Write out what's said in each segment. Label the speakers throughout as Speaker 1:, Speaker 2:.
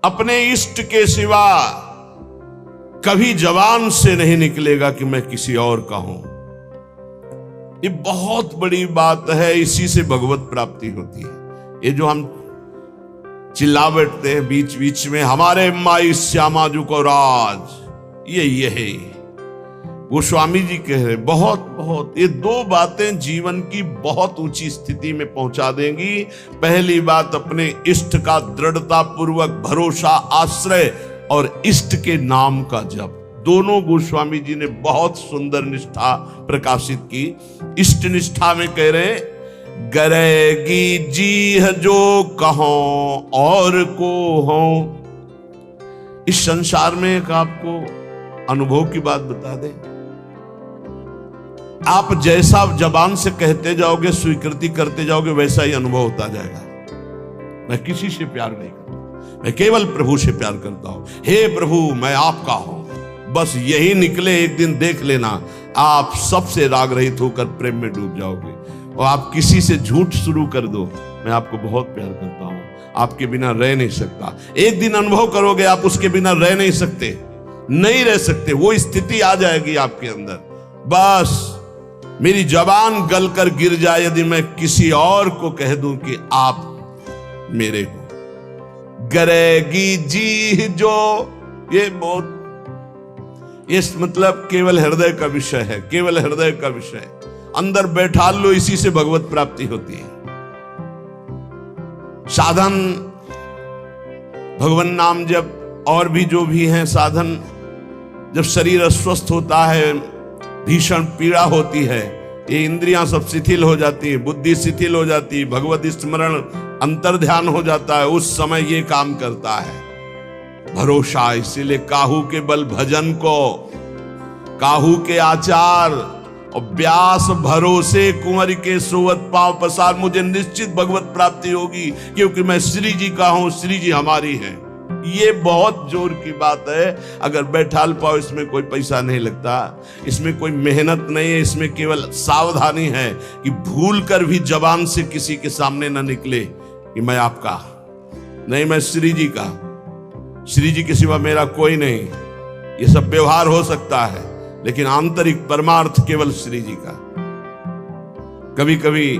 Speaker 1: अपने इष्ट के सिवा कभी जबान से नहीं निकलेगा कि मैं किसी और का हूं। ये बहुत बड़ी बात है, इसी से भगवत प्राप्ति होती है। ये जो हम चिल्ला बैठते हैं बीच बीच में, हमारे माई श्यामा जू को राज, ये है गोस्वामी जी कह रहे बहुत बहुत, ये दो बातें जीवन की बहुत ऊंची स्थिति में पहुंचा देंगी। पहली बात, अपने इष्ट का दृढ़ता पूर्वक भरोसा, आश्रय और इष्ट के नाम का जप। दोनों गोस्वामी जी ने बहुत सुंदर निष्ठा प्रकाशित की। इष्ट निष्ठा में कह रहे, गरेगी जी जो कहो और को हो। इस संसार में एक आपको अनुभव की बात बता दें, आप जैसा जबान से कहते जाओगे, स्वीकृति करते जाओगे, वैसा ही अनुभव होता जाएगा। मैं किसी से प्यार नहीं करता, मैं केवल प्रभु से प्यार करता हूं। हे प्रभु मैं आपका हूं, बस यही निकले, एक दिन देख लेना आप सबसे राग रहित होकर प्रेम में डूब जाओगे। और आप किसी से झूठ शुरू कर दो, मैं आपको बहुत प्यार करता हूं, आपके बिना रह नहीं सकता। एक दिन अनुभव करोगे आप उसके बिना रह नहीं सकते, नहीं रह सकते। वो स्थिति आ जाएगी आपके अंदर। बस मेरी जबान गलकर गिर जाए यदि मैं किसी और को कह दूं कि आप मेरे हो। गरेगी जी जो, ये बहुत, ये मतलब केवल हृदय का विषय है, केवल हृदय का विषय। अंदर बैठा लो, इसी से भगवत प्राप्ति होती है। साधन भगवान नाम जब और भी जो भी हैं साधन, जब शरीर अस्वस्थ होता है, भीषण पीड़ा होती है, ये इंद्रियां सब शिथिल हो जाती है, बुद्धि शिथिल हो जाती है, भगवत स्मरण अंतर ध्यान हो जाता है, उस समय ये काम करता है भरोसा। इसीलिए काहू के बल भजन को, काहू के आचार और व्यास भरोसे कुंवर के सोवत पांव पसार। मुझे निश्चित भगवत प्राप्ति होगी क्योंकि मैं श्री जी का हूं, श्री जी हमारी है। ये बहुत जोर की बात है। अगर बैठाल पाओ, इसमें कोई पैसा नहीं लगता, इसमें कोई मेहनत नहीं है, इसमें केवल सावधानी है कि भूल कर भी जबान से किसी के सामने ना निकले कि मैं आपका नहीं, मैं श्री जी का, श्री जी के सिवा मेरा कोई नहीं। ये सब व्यवहार हो सकता है, लेकिन आंतरिक परमार्थ केवल श्री जी का। कभी कभी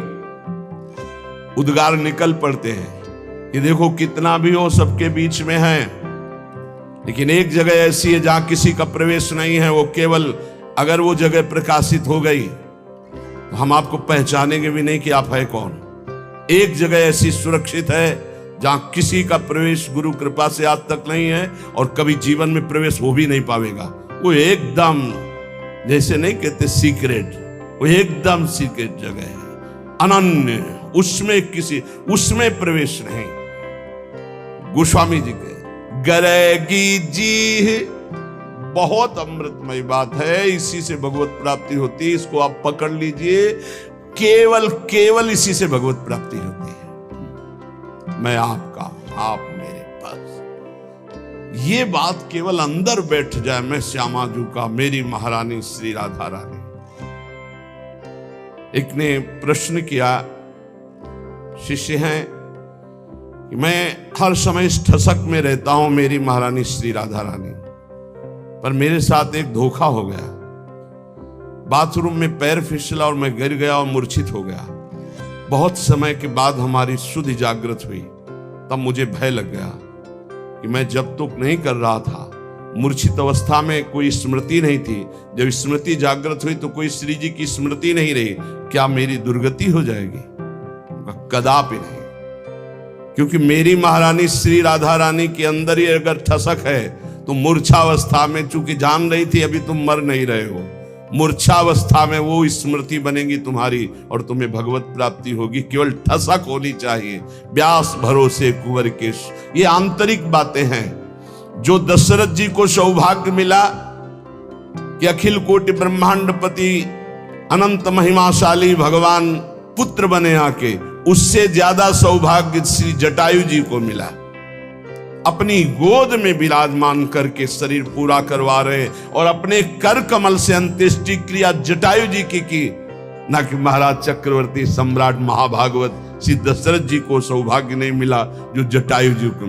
Speaker 1: उद्गार निकल पड़ते हैं कि देखो कितना भी हो सबके बीच में है, लेकिन एक जगह ऐसी है जहां किसी का प्रवेश नहीं है। वो केवल अगर वो जगह प्रकाशित हो गई तो हम आपको पहचानेंगे भी नहीं कि आप है कौन। एक जगह ऐसी सुरक्षित है जहां किसी का प्रवेश गुरु कृपा से आज तक नहीं है और कभी जीवन में प्रवेश हो भी नहीं पाएगा। वो एकदम जैसे नहीं कहते सीक्रेट, वो एकदम सीक्रेट जगह है, अनन्य, उसमें प्रवेश नहीं। गोस्वामी जी के गरेगी जी बहुत अमृतमय बात है, इसी से भगवत प्राप्ति होती है। इसको आप पकड़ लीजिए, केवल इसी से भगवत प्राप्ति होती है। मैं आपका, आप मेरे पास, ये बात केवल अंदर बैठ जाए, मैं श्यामा जू का, मेरी महारानी श्री राधा रानी। एक ने प्रश्न किया, शिष्य हैं कि मैं हर समय इस ठसक में रहता हूं, मेरी महारानी श्री राधा रानी, पर मेरे साथ एक धोखा हो गया। बाथरूम में पैर फिसला और मैं गिर गया और मूर्छित हो गया। बहुत समय के बाद हमारी सुधि जागृत हुई, तब मुझे भय लग गया कि मैं जब तक नहीं कर रहा था, मूर्छित अवस्था में कोई स्मृति नहीं थी, जब स्मृति जागृत हुई तो कोई श्री जी की स्मृति नहीं रही, क्या मेरी दुर्गति हो जाएगी? कदापि नहीं, क्योंकि मेरी महारानी श्री राधा रानी के अंदर ही अगर ठसक है तो मूर्छावस्था में, चूंकि जान रही थी अभी तुम मर नहीं रहे हो, मूर्छावस्था में वो स्मृति बनेगी तुम्हारी और तुम्हें भगवत प्राप्ति होगी। केवल ठसक होनी चाहिए, व्यास भरोसे कुंवर के। ये आंतरिक बातें हैं। जो दशरथ जी को सौभाग्य मिला कि अखिल कोटि ब्रह्मांडपति अनंत महिमाशाली भगवान पुत्र बने आके, उससे ज्यादा सौभाग्य श्री जटायु जी को मिला। अपनी गोद में विराजमान करके शरीर पूरा करवा रहे और अपने कर कमल से अंत्येष्टि क्रिया जटायु जी की ना कि महाराज चक्रवर्ती सम्राट महाभागवत श्री दशरथ जी को सौभाग्य नहीं मिला जो जटायु जी को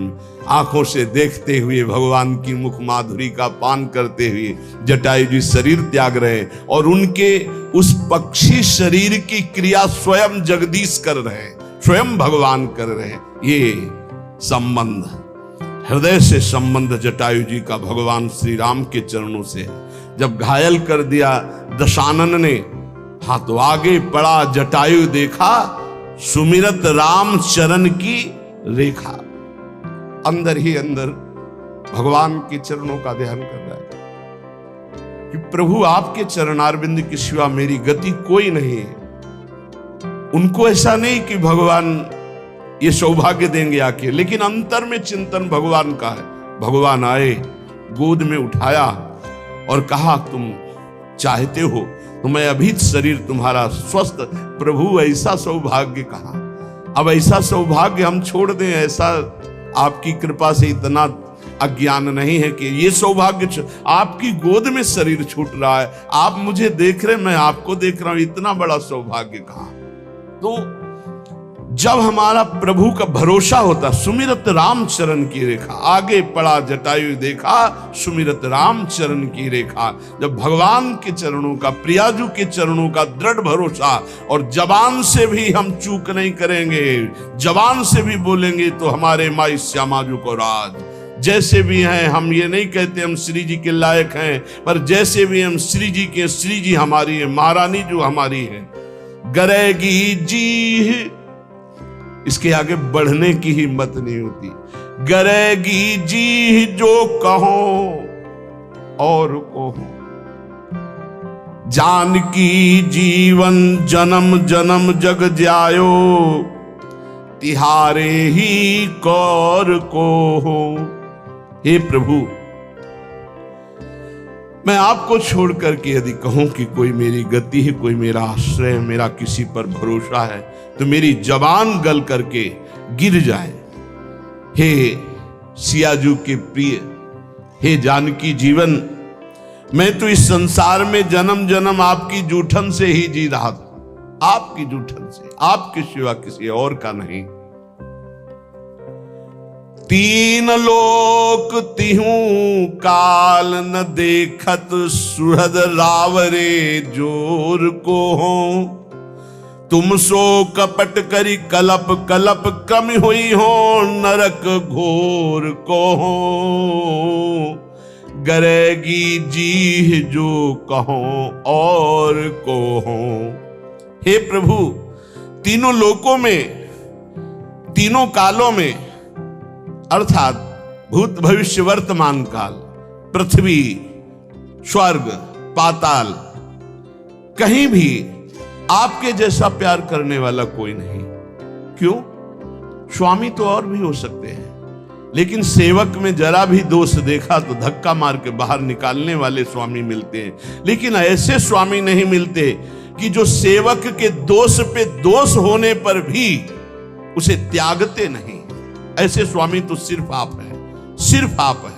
Speaker 1: आंखों से देखते हुए भगवान की मुख माधुरी का पान करते हुए जटायु जी शरीर त्याग रहे और उनके उस पक्षी शरीर की क्रिया स्वयं जगदीश कर रहे हैं, स्वयं भगवान कर रहे हैं। ये संबंध, हृदय से संबंध जटायु जी का भगवान श्री राम के चरणों से है। जब घायल कर दिया दशानन ने, हाँ तो आगे पड़ा जटायु देखा, सुमिरत राम चरण की रेखा। अंदर ही अंदर भगवान के चरणों का ध्यान कर रहा है कि प्रभु आपके चरणारविंद के सिवा मेरी गति कोई नहीं है। उनको ऐसा नहीं कि भगवान ये सौभाग्य देंगे आके, लेकिन अंतर में चिंतन भगवान का है। भगवान आए, गोद में उठाया और कहा तुम चाहते हो तो मैं अभी शरीर तुम्हारा स्वस्थ। प्रभु ऐसा सौभाग्य कहा, अब ऐसा सौभाग्य हम छोड़ दें? ऐसा आपकी कृपा से इतना अज्ञान नहीं है कि ये सौभाग्य आपकी गोद में शरीर छूट रहा है, आप मुझे देख रहे, मैं आपको देख रहा हूं, इतना बड़ा सौभाग्य कहा। तो जब हमारा प्रभु का भरोसा होता, सुमिरत राम चरण की रेखा, आगे पड़ा जटायु देखा सुमिरत राम चरण की रेखा। जब भगवान के चरणों का, प्रियाजू के चरणों का दृढ़ भरोसा, और जबान से भी हम चूक नहीं करेंगे, जबान से भी बोलेंगे तो हमारे माई श्यामाजू को राज। जैसे भी हैं, हम ये नहीं कहते हम श्री जी के लायक हैं, पर जैसे भी हम श्री जी के, श्री जी हमारी है, महारानी जो हमारी है। गरेगी जी, इसके आगे बढ़ने की हिम्मत नहीं होती। गरेगी जी जो कहो और कहो, जानकी जीवन जन्म जन्म जग जायो, तिहारे ही कौर को हो। हे प्रभु, मैं आपको छोड़ करके यदि कहूं कि कोई मेरी गति है, कोई मेरा आश्रय है, मेरा किसी पर भरोसा है, तो मेरी जबान गल करके गिर जाए। हे सियाजू के प्रिय, हे जानकी जीवन, मैं तो इस संसार में जन्म जन्म आपकी जूठन से ही जी रहा था, आपकी जूठन से, आपके सिवा किसी और का नहीं। तीन लोक तिहूं काल न देखत, सुहृद रावरे जोर को हो। तुम सो कपट करी कलप कलप, कम हुई हो नरक घोर को हो। गरेगी जी जो कहो और को हो। हे प्रभु, तीनों लोकों में, तीनों कालों में, अर्थात भूत भविष्य वर्तमान काल, पृथ्वी, स्वर्ग, पाताल, कहीं भी आपके जैसा प्यार करने वाला कोई नहीं। क्यों? स्वामी तो और भी हो सकते हैं, लेकिन सेवक में जरा भी दोष देखा तो धक्का मार के बाहर निकालने वाले स्वामी मिलते हैं। लेकिन ऐसे स्वामी नहीं मिलते कि जो सेवक के दोष पे दोष होने पर भी उसे त्यागते नहीं। ऐसे स्वामी तो सिर्फ आप हैं, सिर्फ आप हैं।